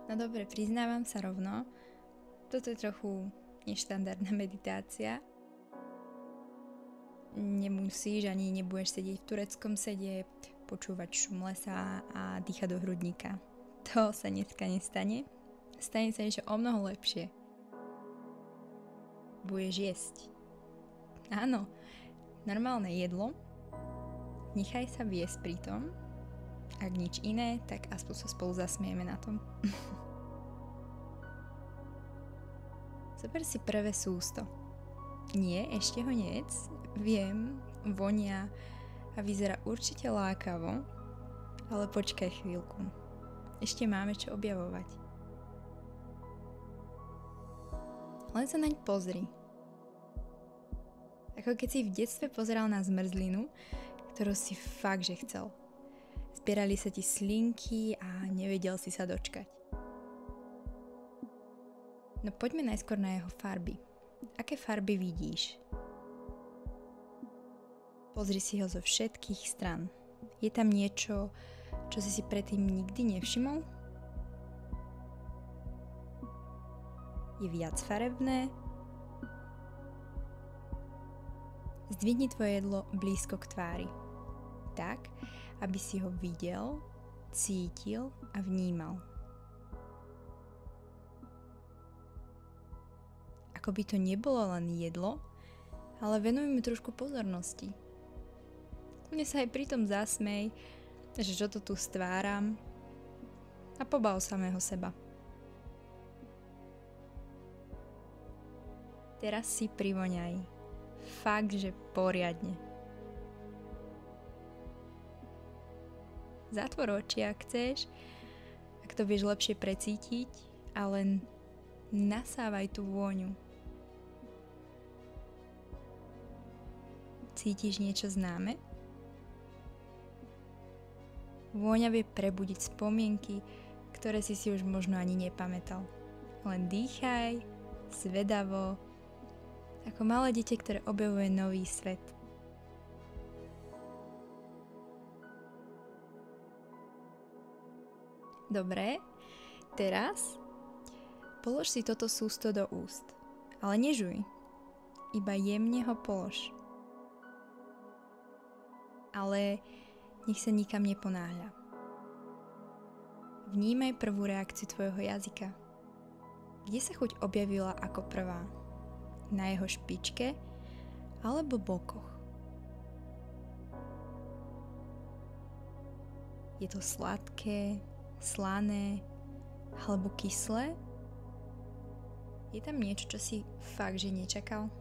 No dobre, priznávam sa rovno, toto je trochu neštandardná meditácia. Nemusíš ani nebudeš sedieť v tureckom sede, počúvať šum lesa a dýchať do hrudníka. To sa dneska nestane. Stane sa niečo omnoho lepšie. Budeš jesť. Áno, normálne jedlo. Nechaj sa viesť pri tom. Ak nič iné, tak aspoň sa spolu zasmieme na tom. Zober si prvé sústo. Nie, ešte ho nejedz. Viem, vonia a vyzerá určite lákavo, ale počkaj chvíľku. Ešte máme čo objavovať. Len sa naň pozri. Ako keď si v detstve pozeral na zmrzlinu, ktorú si fakt, že chcel. Zbierali sa ti slinky a nevedel si sa dočkať. No poďme najskôr na jeho farby. Aké farby vidíš? Pozri si ho zo všetkých stran. Je tam niečo, čo si predtým nikdy nevšimol? Je viac farebné? Zdvihni tvoje jedlo blízko k tvári. Tak, aby si ho videl, cítil a vnímal. Ako by to nebolo len jedlo, ale venuj mu trošku pozornosti. Kľudne sa aj pri tom zasmej, že čo to tu stváram a pobav samého seba. Teraz si privoňaj. Fakt, že poriadne. Zatvor oči, ak chceš, ak to vieš lepšie precítiť, ale nasávaj tú vôňu. Cítiš niečo známe? Vôňa vie prebudiť spomienky, ktoré si už možno ani nepamätal. Len dýchaj, zvedavo, ako malé dieťa, ktoré objavuje nový svet. Dobre, teraz polož si toto sústo do úst, ale nežuj, iba jemne ho polož. Ale nech sa nikam neponáhľa. Vnímaj prvú reakciu tvojho jazyka. Kde sa chuť objavila ako prvá? Na jeho špičke alebo bokoch? Je to sladké, slané alebo kyslé? Je tam niečo, čo si fakt, že nečakal?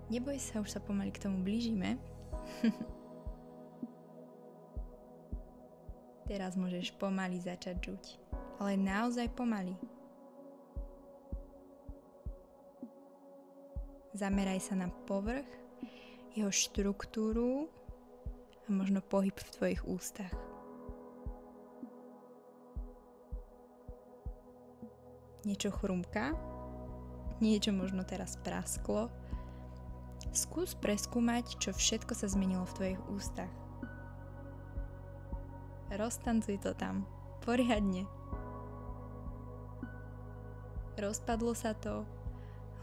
Neboj sa, už sa pomaly k tomu blížime. Teraz môžeš pomaly začať žuť, ale naozaj pomaly. Zameraj sa na povrch, jeho štruktúru a možno pohyb v tvojich ústach. Niečo chrumká, niečo možno teraz prasklo. Skús preskúmať, čo všetko sa zmenilo v tvojich ústach. Roztancuj to tam, poriadne. Rozpadlo sa to,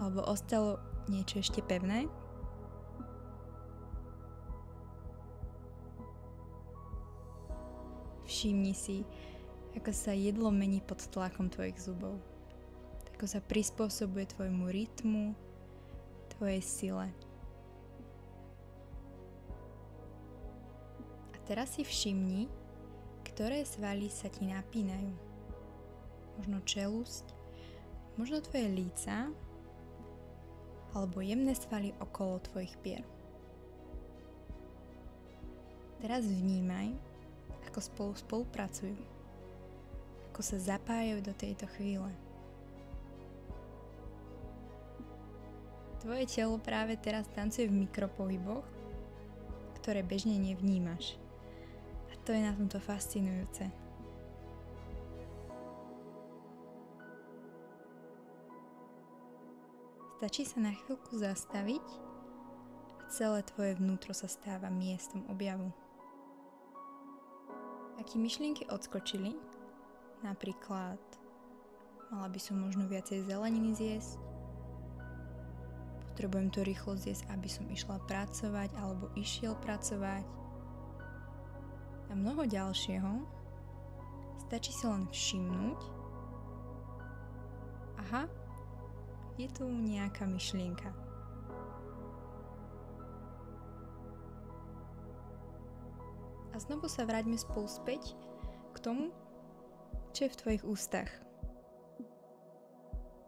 alebo ostalo niečo ešte pevné? Všimni si, ako sa jedlo mení pod tlakom tvojich zubov. Ako sa prispôsobuje tvojmu rytmu, tvojej sile. A teraz si všimni, ktoré svaly sa ti napínajú. Možno čelusť, možno tvoje líca, alebo jemné svaly okolo tvojich pier. Teraz vnímaj, ako spolupracujú, ako sa zapájajú do tejto chvíle. Tvoje telo práve teraz tancuje v mikropohyboch, ktoré bežne nevnímaš. A to je na tomto fascinujúce. Stačí sa na chvíľku zastaviť a celé tvoje vnútro sa stáva miestom objavu. Ak ti myšlienky odskočili, napríklad mala by som možno viacej zeleniny zjesť, potrebujem to rýchlo zjesť, aby som išla pracovať alebo išiel pracovať a mnoho ďalšieho, stačí si len všimnúť, aha, je tu nejaká myšlienka. A znovu sa vráťme spolu späť k tomu, čo je v tvojich ústach.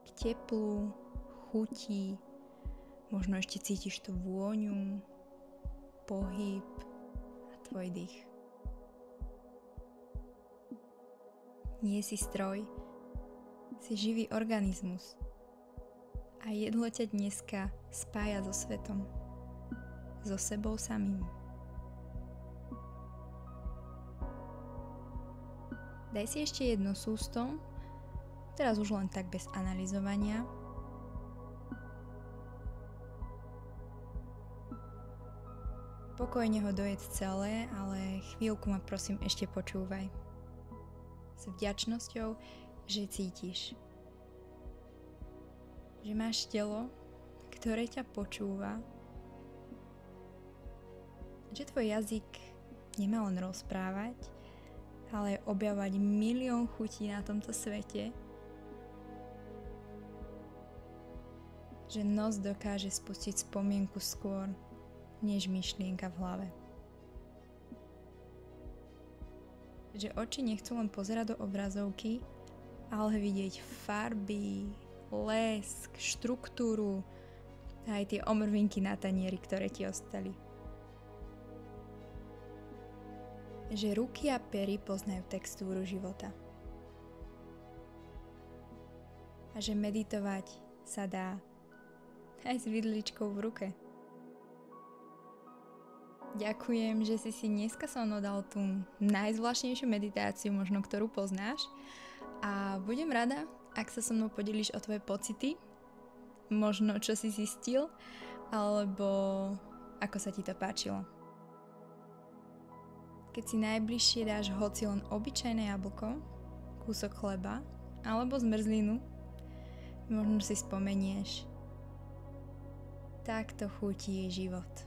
K teplu, chuti, možno ešte cítiš tú vôňu, pohyb a tvoj dých. Nie si stroj, si živý organizmus. A jedlo ťa dneska spája so svetom, so sebou samým. Daj si ešte jedno sústo, teraz už len tak bez analyzovania. Pokojne ho dojedz celé, ale chvíľku ma prosím ešte počúvaj. S vďačnosťou, že cítiš. Že máš telo, ktoré ťa počúva. Že tvoj jazyk nemá len rozprávať, ale objavovať milión chutí na tomto svete. Že nos dokáže spustiť spomienku skôr, než myšlienka v hlave. Že oči nechcú len pozerať do obrazovky, ale vidieť farby, lesk, štruktúru a aj tie omrvinky na tanieri, ktoré ti ostali. Že ruky a pery poznajú textúru života. A že meditovať sa dá aj s vidličkou v ruke. Ďakujem, že si dneska so mnou dal tú najzvláštnejšiu meditáciu, možno ktorú poznáš. A budem rada, ak sa so mnou podeliš o tvoje pocity, možno čo si zistil, alebo ako sa ti to páčilo. Keď si najbližšie dáš hoci len obyčajné jablko, kúsok chleba alebo zmrzlinu, možno si spomenieš. Takto chutí život.